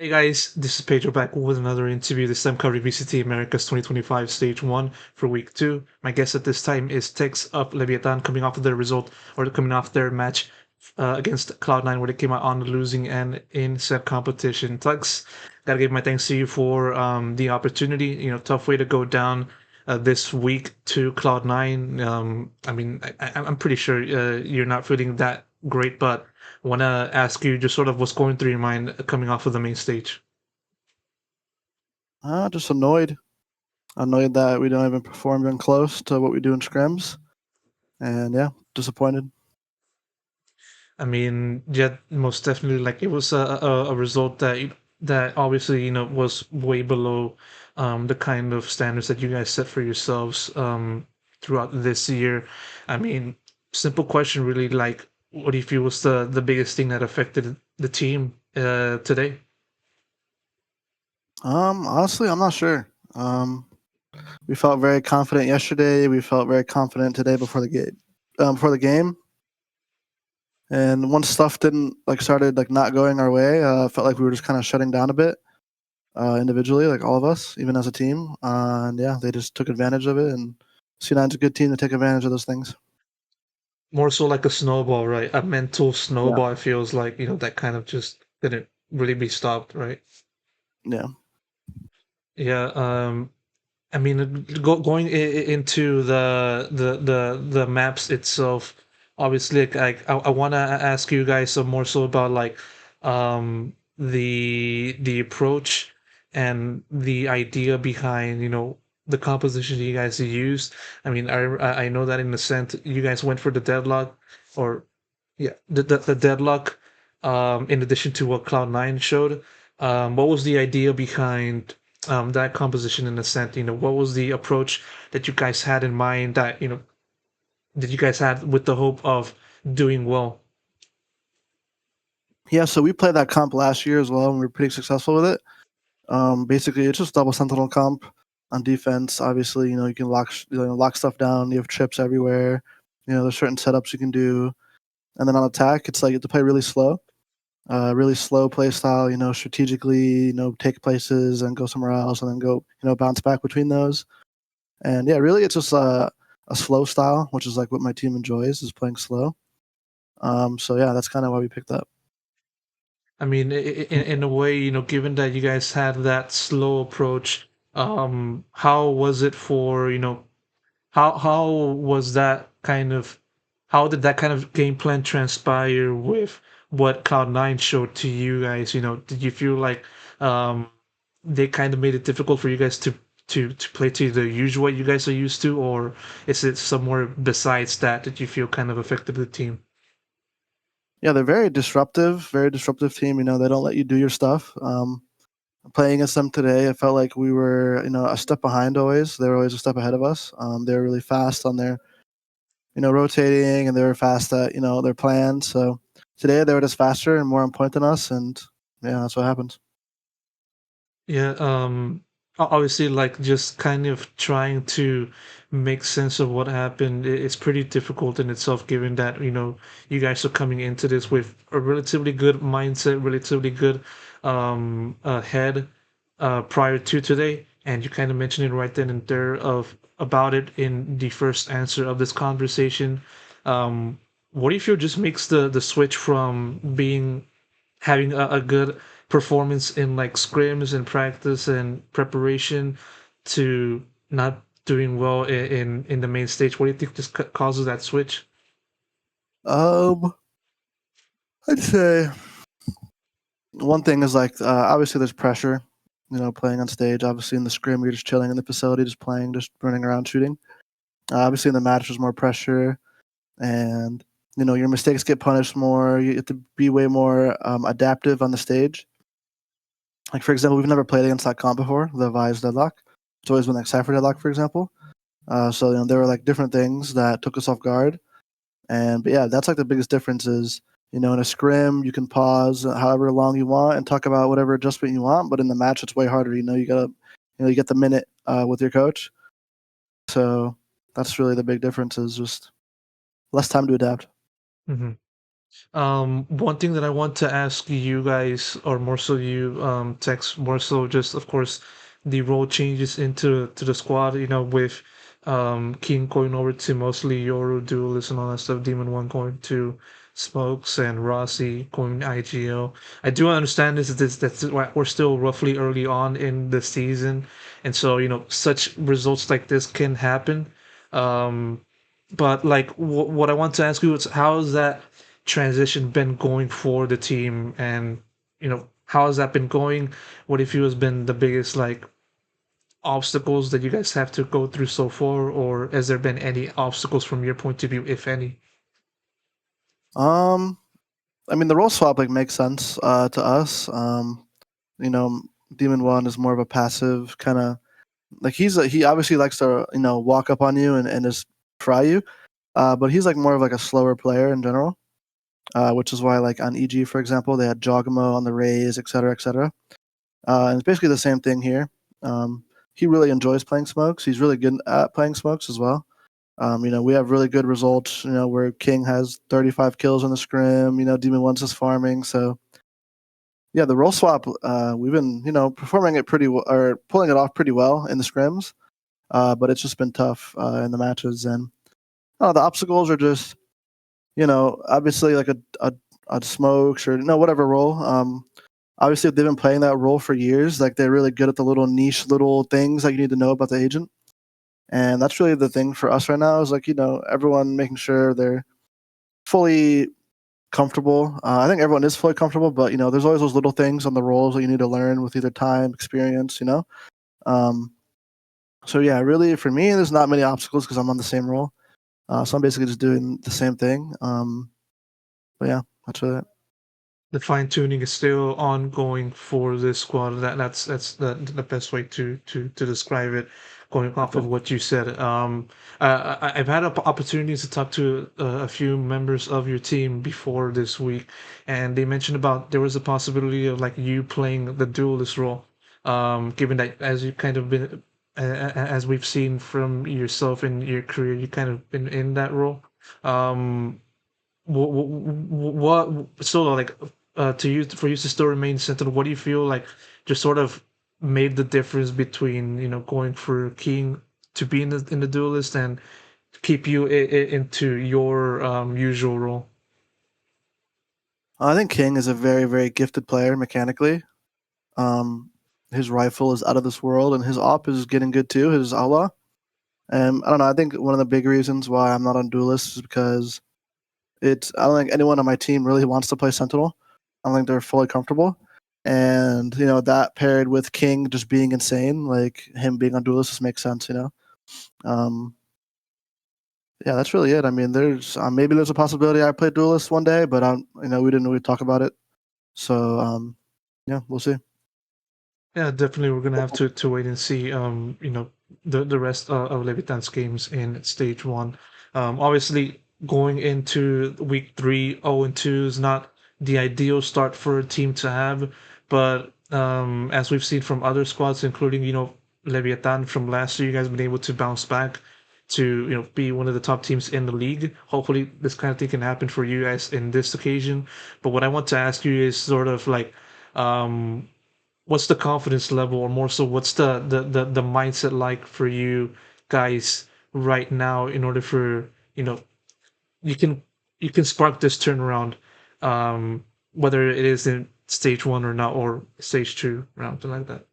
Hey guys, this is Pedro back with another interview, this time covering VCT Americas 2025 Stage 1 for Week 2. My guest at this time is Tex of Leviatan, coming off of their result, or coming off their match against Cloud9, where they came out on the losing end in said competition. Tex, gotta give my thanks to you for the opportunity. Tough way to go down this week to Cloud9. I'm pretty sure you're not feeling that great, but want to ask you just sort of what's going through your mind coming off of the main stage. Just annoyed. Annoyed that we don't even perform even close to what we do in scrims. And yeah, disappointed. I mean, yeah, most definitely. Like it was a result that obviously was way below the kind of standards that you guys set for yourselves throughout this year. I mean, simple question, really. Like, what do you feel was the biggest thing that affected the team today? Honestly, I'm not sure. We felt very confident yesterday. We felt very confident today before the game. And once stuff didn't started not going our way, felt like we were just kind of shutting down a bit individually, like all of us, even as a team. And yeah, they just took advantage of it. And C9's a good team to take advantage of those things. More so like a snowball, right? A mental Yeah, snowball. It feels like that kind of just didn't really be stopped, right? yeah. Yeah. I mean, going into the maps itself, obviously, like I want to ask you guys some more so about like the approach and the idea behind the composition you guys used. I mean, I know that in a sense you guys went for the deadlock, or yeah, the deadlock. In addition to what Cloud9 showed, what was the idea behind that composition in a sense? What was the approach that you guys had in mind that you guys had with the hope of doing well? Yeah, so we played that comp last year as well, and we were pretty successful with it. Basically, it's just double sentinel comp on defense. Obviously, you can lock stuff down. You have trips everywhere. There's certain setups you can do, and then on attack, it's like you have to play really slow play style. Strategically, take places and go somewhere else, and then go, bounce back between those. And yeah, really, it's just a slow style, which is like what my team enjoys, is playing slow. So yeah, that's kind of why we picked that. I mean, in a way, given that you guys had that slow approach, how was it for how was that kind of how did that kind of game plan transpire with what Cloud9 showed to you guys? Did you feel like um they kind of made it difficult for you guys to play to the usual way you guys are used to, or is it somewhere besides that you feel kind of affected the team? Yeah, they're very disruptive team. They don't let you do your stuff. Playing against them today, it felt like we were, a step behind always. They were always a step ahead of us. They were really fast on their, rotating, and they were fast at, their plans. So today they were just faster and more on point than us, and yeah, that's what happens. Yeah, obviously, like just kind of trying to make sense of what happened. It's pretty difficult in itself, given that you guys are coming into this with a relatively good mindset, relatively good head prior to today, and you kind of mentioned it right then and there of about it in the first answer of this conversation. What do you feel just makes the switch from being having a good performance in like scrims and practice and preparation to not doing well in the main stage? What do you think just causes that switch? Um, I'd say one thing is obviously there's pressure, playing on stage. Obviously in the scrim, you're just chilling in the facility, just playing, just running around shooting. Obviously in the match, there's more pressure, and your mistakes get punished more. You have to be way more adaptive on the stage. Like for example, we've never played against that comp before, the Vise deadlock. It's always been like Cypher deadlock, for example. So there were like different things that took us off guard. And but yeah, that's like the biggest difference is in a scrim you can pause however long you want and talk about whatever adjustment you want, but in the match it's way harder. You gotta you get the minute with your coach. So that's really the big difference, is just less time to adapt. Hmm. One thing that I want to ask you guys, or more so you, Tex, more so just of course the role changes to the squad. With kiNgg going over to mostly Yoru, duelist, and all that stuff. Demon One going to Smokes and Rossi going IGL. I do understand that's why we're still roughly early on in the season, and so such results like this can happen. Um, but like what I want to ask you is how has that transition been going for the team, and how has that been going? What if you has been the biggest like obstacles that you guys have to go through so far, or has there been any obstacles from your point of view, if any? Um, I mean, the role swap like makes sense to us. You know, Demon One is more of a passive kind of like he obviously likes to walk up on you and just fry you. But he's like more of like a slower player in general. Which is why like on EG for example they had Jogamo on the Rays, et cetera, et cetera. And it's basically the same thing here. He really enjoys playing smokes. He's really good at playing smokes as well. We have really good results. Where kiNgg has 35 kills in the scrim. Demon One's just farming. So yeah, the role swap. We've been performing it pretty or pulling it off pretty well in the scrims. But it's just been tough in the matches, and the obstacles are just obviously like a smokes or whatever role. Obviously, if they've been playing that role for years, like they're really good at the little niche little things that you need to know about the agent. And that's really the thing for us right now is like, everyone making sure they're fully comfortable. I think everyone is fully comfortable, but, there's always those little things on the roles that you need to learn with either time, experience. Um, so, yeah, really for me, there's not many obstacles because I'm on the same role. So I'm basically just doing the same thing. But yeah, that's really it. The fine tuning is still ongoing for this squad. That's the best way to describe it. Going off Okay. of what you said, I've had opportunities to talk to a few members of your team before this week, and they mentioned about there was a possibility of like you playing the duelist role. Given that as you kind of been as we've seen from yourself in your career, you kind of been in that role. Um, what so like to you for you to still remain sentinel, what do you feel like just sort of made the difference between going for kiNgg to be in the duelist and keep you into your usual role? I think kiNgg is a very, very gifted player mechanically. Um, his rifle is out of this world, and his op is getting good too. His Allah. And I don't know. I think one of the big reasons why I'm not on Duelist is because I don't think anyone on my team really wants to play Sentinel. I don't think they're fully comfortable. And that paired with kiNgg just being insane, like him being on Duelist, just makes sense. Um, yeah, that's really it. I mean, there's maybe there's a possibility I play Duelist one day, but we didn't really talk about it. So yeah, we'll see. Yeah, definitely. We're gonna have to wait and see. The rest of Levitan's games in stage one. Obviously, going into week three, 0-2 is not the ideal start for a team to have, but as we've seen from other squads, including Leviatan from last year, you guys have been able to bounce back to be one of the top teams in the league. Hopefully, this kind of thing can happen for you guys in this occasion. But what I want to ask you is sort of like. Um, what's the confidence level, or more so what's the mindset like for you guys right now in order for you can you can spark this turnaround, whether it is in stage one or not, or stage two or something like that.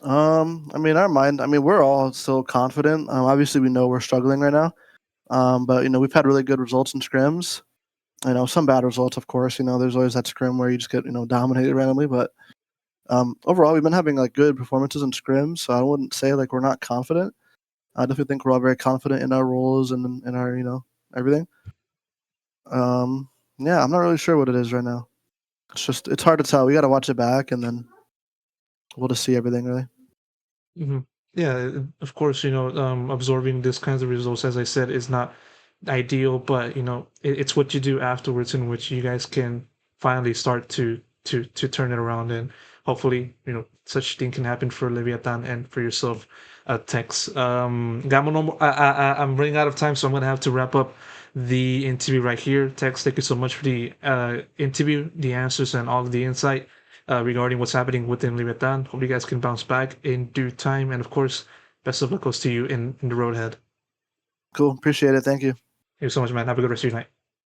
I mean, our mind. I mean, we're all still confident. Obviously, we know we're struggling right now. But we've had really good results in scrims. Some bad results, of course. There's always that scrim where you just get dominated randomly. But overall, we've been having like good performances in scrims. So I wouldn't say like we're not confident. I definitely think we're all very confident in our roles and in our everything. Um, yeah, I'm not really sure what it is right now. It's hard to tell. We got to watch it back and then we'll just see everything really. Hmm. Yeah, of course, absorbing this kinds of results, as I said, is not ideal, but it's what you do afterwards in which you guys can finally start to turn it around, and hopefully, such thing can happen for Leviathan and for yourself, Tex. Gamo, no I'm running out of time, so I'm gonna have to wrap up. the interview right here. Tex, thank you so much for the interview, the answers, and all of the insight regarding what's happening within Leviatan. Hope you guys can bounce back in due time. And of course, best of luck goes to you in the road ahead. Cool. Appreciate it. Thank you. Thank you so much, man. Have a good rest of your night.